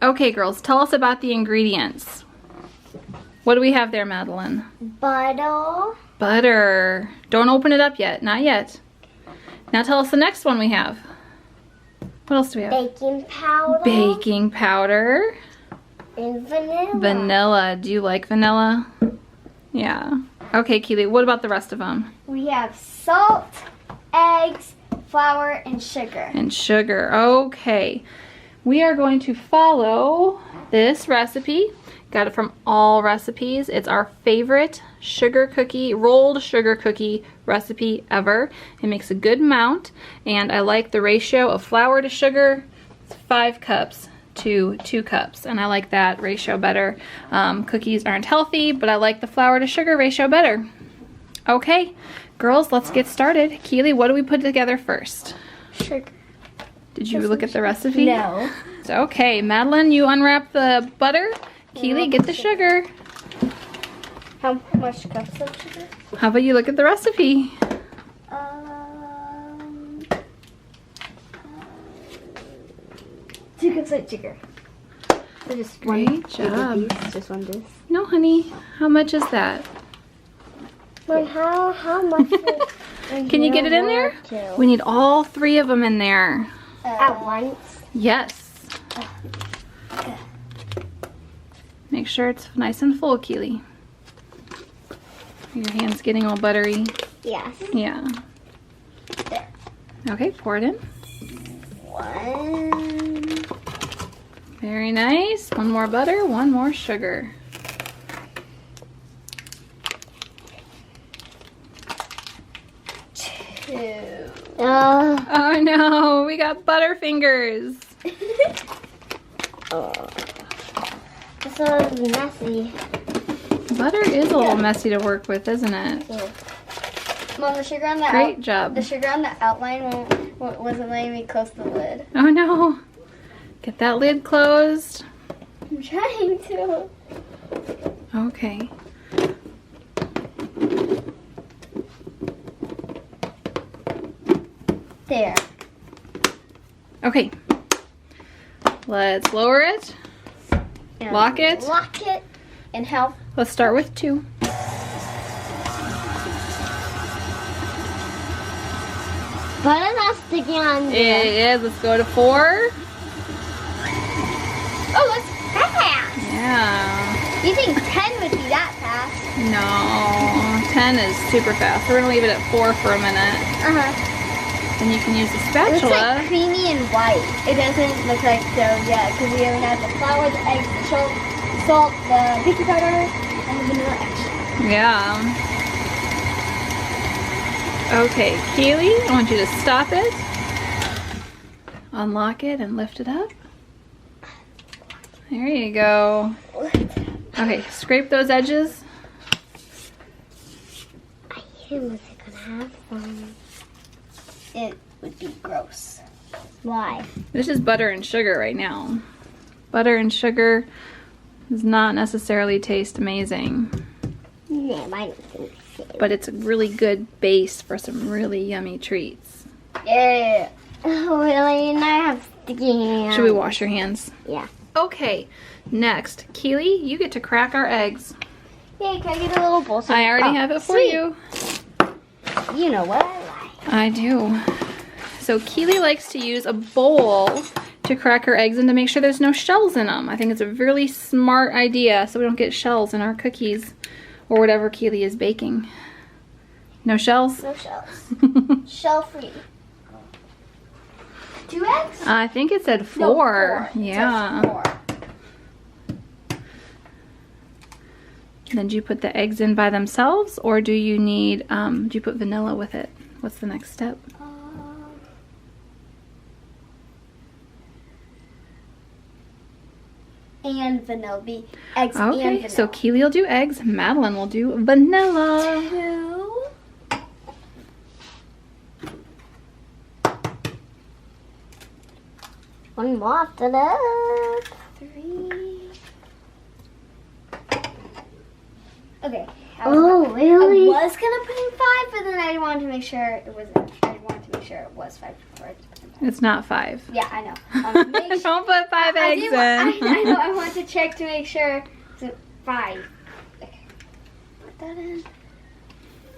Okay, girls, tell us about the ingredients. What do we have there, Madeline? Butter. Butter. Don't open it up yet. Not yet. Now tell us the next one we have. What else do we have? Baking powder. Baking powder. And vanilla. Vanilla. Do you like vanilla? Yeah. Okay, Keely, what about the rest of them? We have salt, eggs, flour, and sugar. And sugar. Okay. We are going to follow this recipe. Got it from All Recipes. It's our favorite sugar cookie, rolled sugar cookie recipe ever. It makes a good amount, and I like the ratio of flour to sugar. It's 5 cups to 2 cups, and I like that ratio better. Cookies aren't healthy, but I like the flour to sugar ratio better. Okay, girls, let's get started. Keely, what do we put together first? Sugar. Did you look at the recipe? No. Okay, Madeline, you unwrap the butter. Keely, get the sugar. How much cups of sugar? How about you look at the recipe? 2 cups of sugar. So just Great job. Just one this. No, honey. How much is that? Mom, how much? Can you get it in there? We need all 3 of them in there. At once? Yes. Make sure it's nice and full, Keely. Your hand's getting all buttery. Yes. Yeah. There. Okay, pour it in. 1. Very nice. 1 more butter, 1 more sugar. 2. Oh no, we got Butterfingers. This one's messy. Butter is a little messy to work with, isn't it? Yeah. Mom, the sugar on the Great job. The sugar on the outline wasn't letting me close the lid. Oh no. Get that lid closed. I'm trying to. Okay. There. Okay. Let's lower it. And Lock it. Lock it. And help. Let's start with 2. Butter not sticking on It there. is. Let's go to 4. Oh, that's fast. Yeah. You think 10 would be that fast? No. 10 is super fast. We're going to leave it at 4 for a minute. Uh-huh. Then you can use the It spatula. looks like creamy and white. It doesn't look like dough yet because we haven't had the flour, the eggs, the salt, the baking powder, and the vanilla extra. Yeah. Okay, Keely, I want you to stop it. Unlock it and lift it up. There you go. Okay, scrape those edges. I was gonna have some. It would be gross. Why? This is butter and sugar right now. Butter and sugar does not necessarily taste amazing, Yeah, I don't think so. but it's a really good base for some really yummy treats. Yeah. Oh, really? And I have sticky hands. Should we wash your hands? Yeah. Okay, next, Keely, you get to crack our eggs. Hey, can I get a little bowl? I already have it for sweet. you. You know what I like. I do. So Keely likes to use a bowl to crack her eggs and to make sure there's no shells in them. I think it's a really smart idea so we don't get shells in our cookies or whatever Keely is baking. No shells? No shells. Shell free. 2 eggs? I think it said 4. No, 4. Yeah. It says 4. Then do you put the eggs in by themselves or do you need, do you put vanilla with it? What's the next step? And vanilla. Eggs and Okay, vanilla. so Keely will do eggs, Madeline will do vanilla. 2. One more after that. 3. Okay. Oh, really? I was gonna put in 5, but then I wanted to make sure it wasn't. I wanted to make sure it was 5 before I just put in It's not 5. Yeah, I know. Make sure. Don't put 5 eggs in. I know. I want to check to make sure it's 5. Okay. Put that in.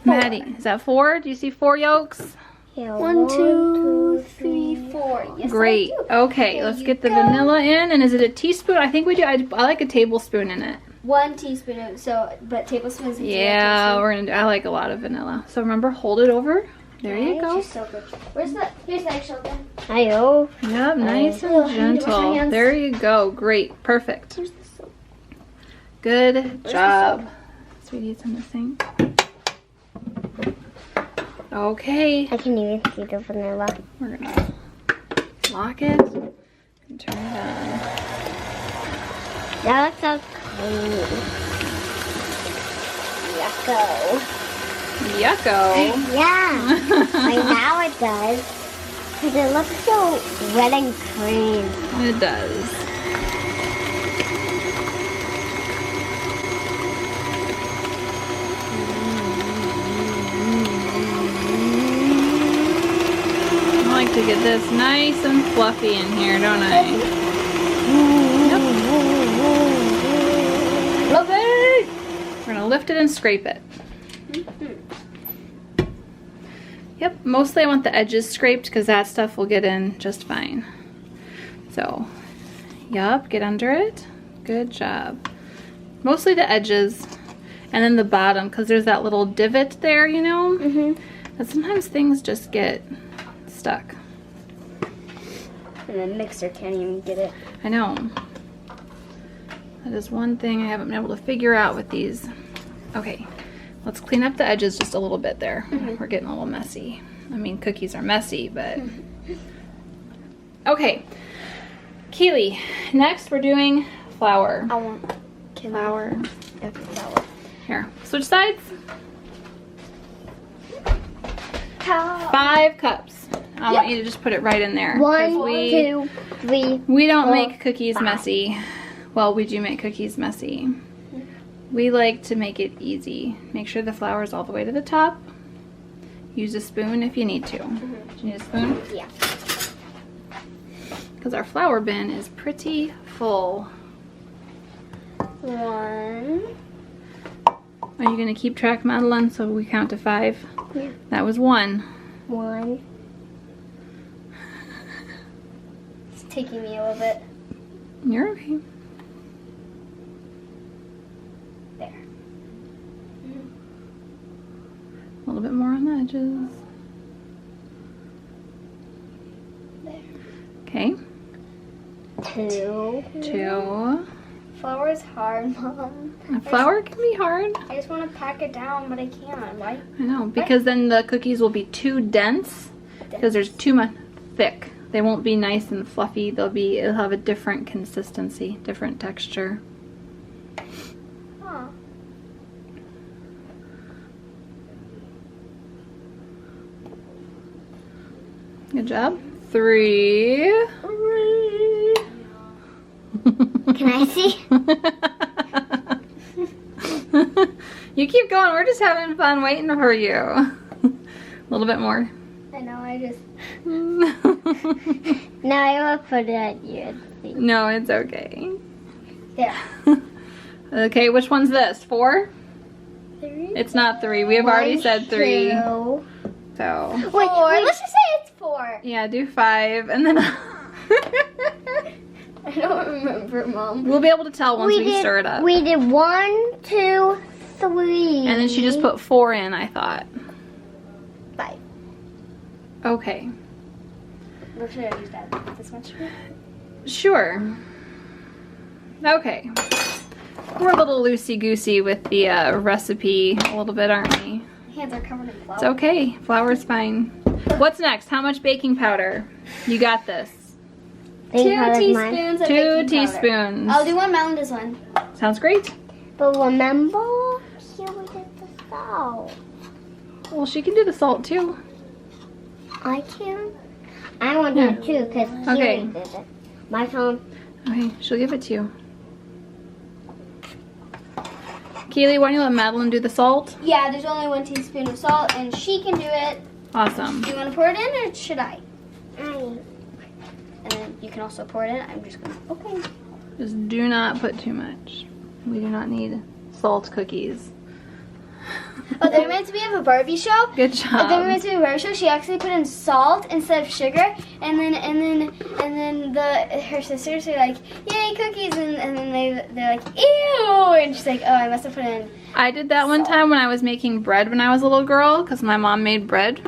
Maddie, is that 4? Do you see 4 yolks? Yeah, 1, 2, 3, 4. Yes, Great. I do. Okay, There let's you get the go. vanilla in. And is it a teaspoon? I think we do. I like a tablespoon in it. 1 teaspoon of but tablespoons. Yeah, we're gonna do. I like a lot of vanilla. So remember, hold it over. There you go. So good. Here's the eggshell then. Ayo. Yep, nice Oh, and I need to wash my gentle. hands. There you go. Great. Perfect. Here's the soap. Good the job. Sweetie, it's in the sink. Okay. I can even see the vanilla. We're gonna lock it and turn it on. That looks so clean. Yucko. Yucko. Yeah. Right now it does. Because it looks so red and cream. It does. I like to get this nice and fluffy in here, don't I? Love it! We're gonna lift it and scrape it. Yep, mostly I want the edges scraped because that stuff will get in just fine. So, yup, get under it. Good job. Mostly the edges and then the bottom because there's that little divot there, you know? Mm-hmm. But sometimes things just get stuck. And the mixer can't even get it. I know. That is one thing I haven't been able to figure out with these. Okay, let's clean up the edges just a little bit there. We're getting a little messy. I mean, cookies are messy, but... Okay, Keely, next we're doing flour. I want Flour. okay, flour. Here, switch sides. Cow. 5 cups. I want you to just put it right in there. 'cause 1, we, 2, 3. We don't 4, make cookies 5. messy. Well, we do make cookies messy. We like to make it easy. Make sure the flour is all the way to the top. Use a spoon if you need to. Do you need a spoon? Yeah. Because our flour bin is pretty full. 1. Are you going to keep track, Madeline, so we count to 5? Yeah. That was 1. 1. It's taking me a little bit. You're okay. There. A little bit more on the edges. There. Okay. 2. 2. Flour is hard, Mom. Flour can be hard. I just want to pack it down, but I can't. Why? I know, because then the cookies will be too dense because there's too much thick. They won't be nice and fluffy. It'll have a different consistency, different texture. Huh. Good job. 3. Can I see? You keep going. We're just having fun waiting for you. A little bit more. I know, I just... Now I will put it at you. No, it's okay. There. Okay, which one's this? 4? 3? It's not 3. We have already said 3. 2. So, Wait, 4. wait. Let's just say it's 4. yeah, do 5. And then I don't remember, Mom. we'll be able to tell once we stir it up. We did 1, 2, 3. And then she just put 4 in, I thought. 5. Okay. What should I use that? This much? Sure. Okay. We're a little loosey-goosey with the recipe a little bit, aren't we? Hands are covered in flour. It's okay. Flour's fine. What's next? How much baking powder? You got this. 2 teaspoons of 2 baking powder. teaspoons. I'll do one, Mountain does one. Sounds great. But remember, here we did the salt. Well, she can do the salt too. I can. I want that too, because Okay. Kiri did it. My phone. Okay, she'll give it to you. Keely, why don't you let Madeline do the salt? Yeah, there's only 1 teaspoon of salt, and she can do it. Awesome. Do you want to pour it in, or should I? you can also pour it in. I'm just gonna, okay. Just do not put too much. We do not need salt cookies. Oh, that reminds me of a Barbie show. Good That job. reminds me of a Barbie show. She actually put in salt instead of sugar, and then her sisters are like, "Yay, cookies!" And then they're like, "Ew!" And she's like, "Oh, I must have put in." I did that one time when I was making bread when I was a little girl, because my mom made bread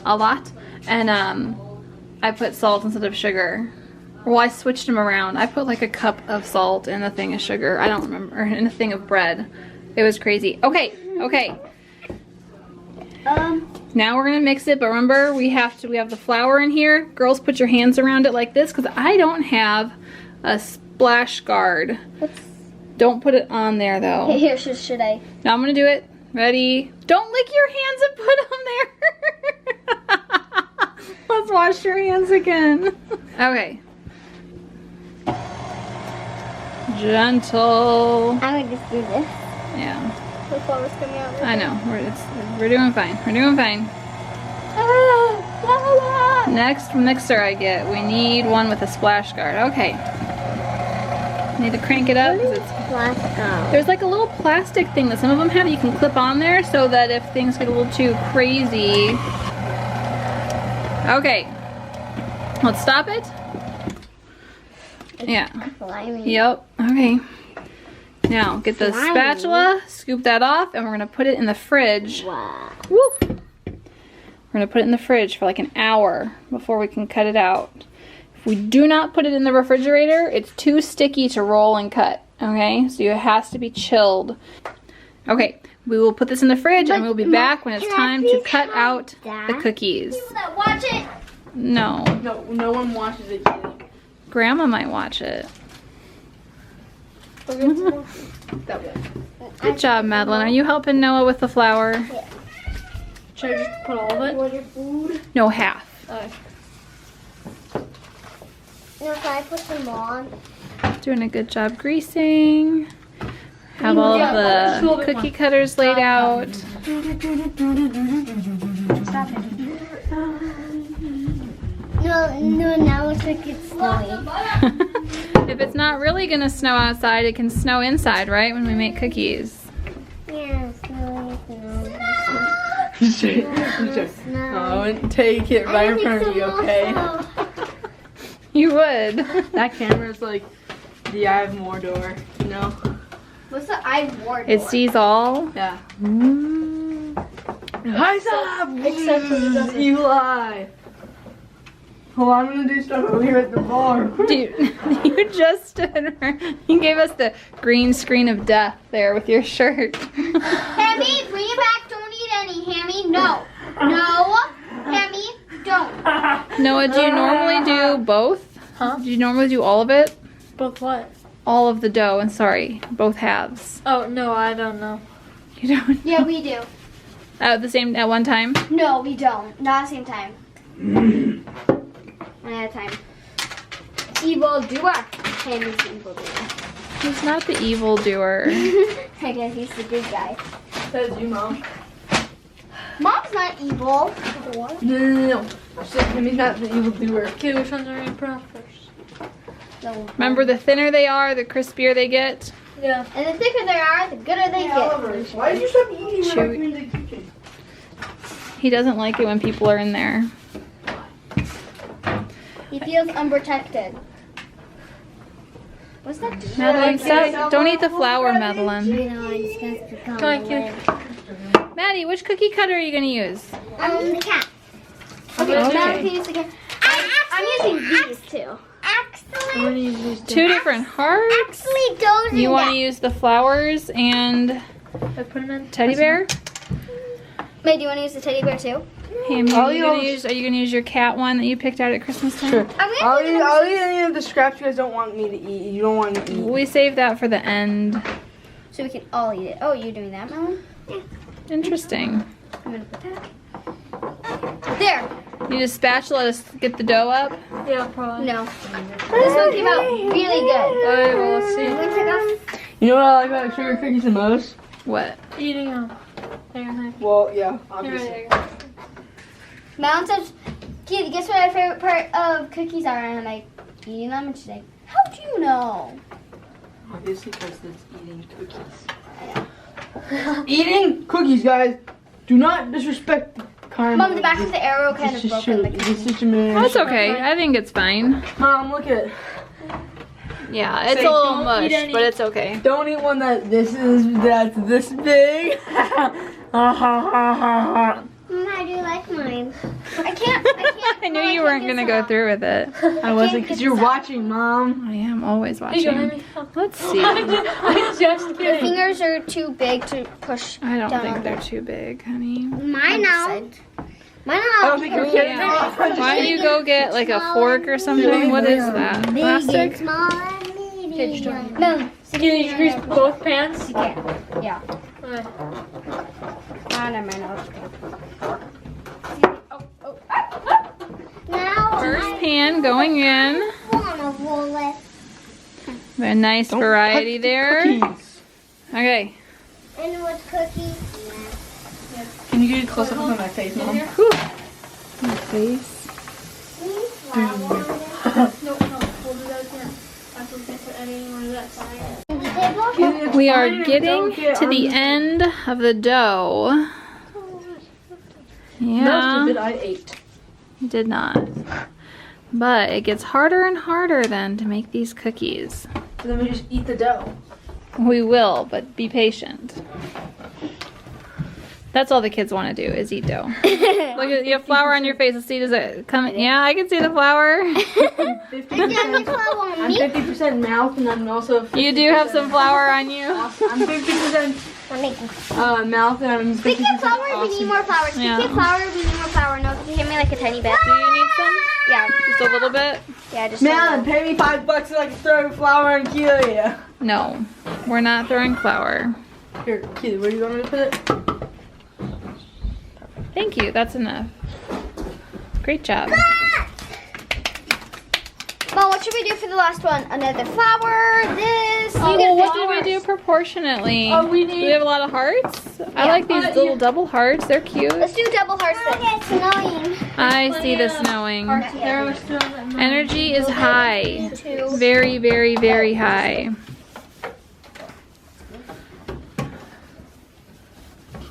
a lot, and I put salt instead of sugar. Well, I switched them around. I put like a cup of salt and a thing of sugar. I don't remember, and a thing of bread. It was crazy. Okay. Now we're gonna mix it, but remember we have the flour in here. Girls, put your hands around it like this, because I don't have a splash guard. Don't put it on there though. Here, should I? Now I'm gonna do it. Ready? Don't lick your hands and put them there. Let's wash your hands again. Okay. Gentle. I would just do this. Yeah, The flour's coming out. I know. We're doing fine. We're doing fine. Next mixer I get, we need one with a splash guard. Okay. Need to crank it up because it's. There's like a little plastic thing that some of them have you can clip on there so that if things get a little too crazy. Okay. Let's stop it. Yeah. Slimy. Yep. Okay. Now get the Slimy. spatula, scoop that off, and we're gonna put it in the fridge. Wow. Whoop. We're gonna put it in the fridge for like an hour before we can cut it out. If we do not put it in the refrigerator, it's too sticky to roll and cut. Okay, so it has to be chilled. Okay, we will put this in the fridge and we'll be back when it's time to cut out the cookies. Watch it. No, No one watches it either. Grandma might watch it. That way. Good job, Madeline. Are you helping Noah with the flour? Should I just put all of it? Want your food? No, half. No, can I put some on? Doing a good job greasing. Have all of the cookie cutters laid out. No, now it's like it's snowy. If it's not really gonna snow outside, it can snow inside, right? When we make cookies. Yeah, snowy, Oh, and take it right in front of you, okay? You would. That camera's like the eye of Mordor, you know? What's the I ward? It sees all. Yeah. Mm. Eyes up! Except for the doesn't. Evil eye. Oh, I'm gonna do stuff over here at the bar. Dude, you just stood right. You gave us the green screen of death there with your shirt. Hammy, bring it back. Don't eat any. Hammy, no. No. Hammy, don't. Noah, do you normally do both? Huh? Do you normally do all of it? Both what? All of the dough, and sorry, both halves. Oh, no, I don't know. You don't? Yeah, we do. At one time? No, we don't. Not at the same time. One at a time. Evil doer. Hammy's the evil doer. He's not the evil doer. I guess he's the good guy. Says you, Mom. Mom's not evil. No. I said Timmy's not the evil doer. Okay, which ones are we gonna put on first? No. Remember, the thinner they are, the crispier they get. Yeah. And the thicker they are, the gooder they get. Why did you stop eating when Chewy. I'm in the kitchen? He doesn't like it when people are in there. He feels unprotected. What's that doing? Madeline, stop. Don't eat the flour, Madeline. No, I just got to come Thank you. away. Maddie, which cookie cutter are you going to use? The cat. Okay, Okay. now we can use again. I'm using these two. I'm gonna use these two. Two different hearts. Actually, those You are want to use the flowers and I put them in. teddy bear? May, do you want to use the teddy bear too? Hammy, I'll are you gonna use- use your cat one that you picked out at Christmas time? Sure. I'm I'll gonna eat, do the I'll eat any of the scraps you guys don't want me to eat. You don't want me to eat. We saved that for the end. so we can all eat it. Oh, you're doing that, Melon? Interesting. I'm gonna put that. There. You just spatula to get the dough up? Yeah, probably. No. This one came out really good. Alright, well, let's see. I'm gonna take off. You know what I like about sugar cookies the most? What? Eating them. There, Well, yeah, there. obviously. There you go. Melon says, Kitty, guess what my favorite part of cookies are? And I'm like, eating them, and she's like, "How'd you know?" Obviously, because it's eating cookies. Eating cookies, guys. Do not disrespect Carmen. Mom, the back of the arrow kind of broken. It's just a minute. That's okay. I think it's fine. Mom, look at it. Yeah, it's Say, a little don't mush, eat any- but it's okay. Don't eat one that's this big. How do you like mine? I can't. I knew you weren't gonna go through with it. I wasn't, because you're watching, Mom. I am always watching. Let's see. I'm just Your kidding. fingers are too big to push. I don't down think on they're them. too big, honey. Mine out. Mine I out. don't think you're kidding. Yeah. Why don't you go get like a fork or something? What is that? Big and Plastic? small and medium. No. Can you grease both pans? Yeah. Alright. Ah, never mind. I'll just go. Now First pan going in. I wanna roll it. A nice Don't variety touch the there. cookies. Okay. And with cookies. Can you get a close up on my face, Mom? My face. Flour. Mm. No, we'll do that again. After we get to editing on that side. Table? We are getting to the end of the dough. No, Yeah, stupid, I ate. you did not. But it gets harder and harder then to make these cookies. So then we just eat the dough. We will, but be patient. That's all the kids want to do is eat dough. Look at you have flour on your face. Let's see, does it come? Yeah, I can see the flour. I got flour on I'm me. 50% mouth, and I'm also 50%, You do have some flour on you. I'm 50% I'm making. mouth, and I'm 50% Speaking of flour, we need more flour. Speaking Yeah. of flour, we need more flour. No, can you give me like a tiny bit? Do you need some? Yeah. Just a little bit? Yeah, just. Man, pay me $5 so I can throw flour and kill you. No, we're not throwing flour. Here, Keely, where do you want me to put it? Thank you, that's enough. Great job. Mom, what should we do for the last one? Another flour, this. Oh, You well, get what flowers. did we do proportionately? Oh, we Do need- we have a lot of hearts? I like these little double hearts. They're cute. Let's do double hearts then. It's annoying. I see the snowing. There was still that Energy is high. Two. Very, very, very high.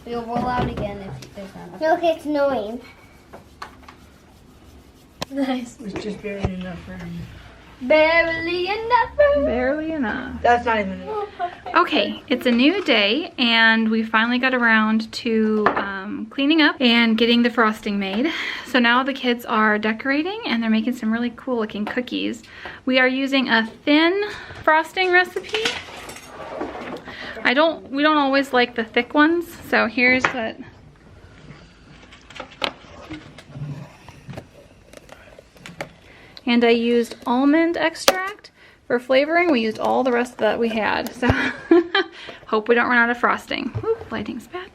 We'll roll out again if there's not enough. Look, it's annoying. Nice. It's just barely enough for me. Barely enough. Barely enough. That's not even enough. Okay, it's a new day and we finally got around to cleaning up and getting the frosting made. So now the kids are decorating and they're making some really cool looking cookies. We are using a thin frosting recipe. We don't always like the thick ones, so here's what. And I used almond extract for flavoring. We used all the rest that we had. So hope we don't run out of frosting. Ooh, lighting's bad.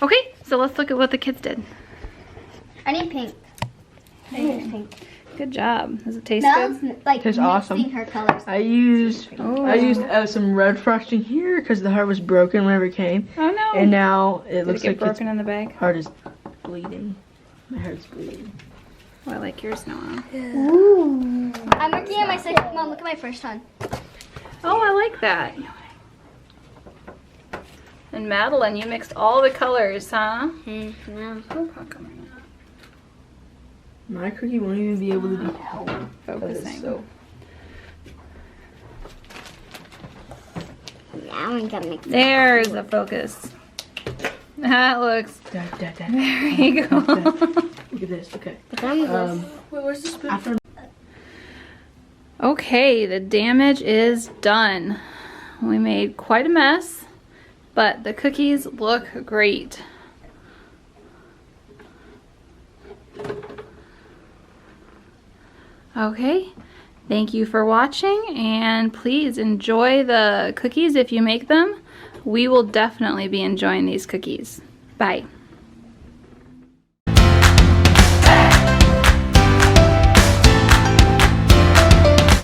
Okay, so let's look at what the kids did. I need pink. Good job. Does it taste Smells good? like Tastes mixing awesome. her colors. I used Oh. some red frosting here because the heart was broken whenever it came, Oh no. and now it Did looks it get like broken in the bag? its heart is bleeding. My heart's bleeding. Oh, I like yours, Noah. I'm working on my second. Mom, look at my first one. Oh, I like that. And Madeline, you mixed all the colors, huh? Oh, how come I'm not My cookie won't even be able to be held. 'Cause it's focusing? so- Now I'm gonna make. There's the focus. That looks Da, da, da. very cool. Look at this. Okay. Wait, where's the spoon? After Okay, the damage is done. We made quite a mess, but the cookies look great. Okay, thank you for watching, and please enjoy the cookies if you make them. We will definitely be enjoying these cookies. Bye.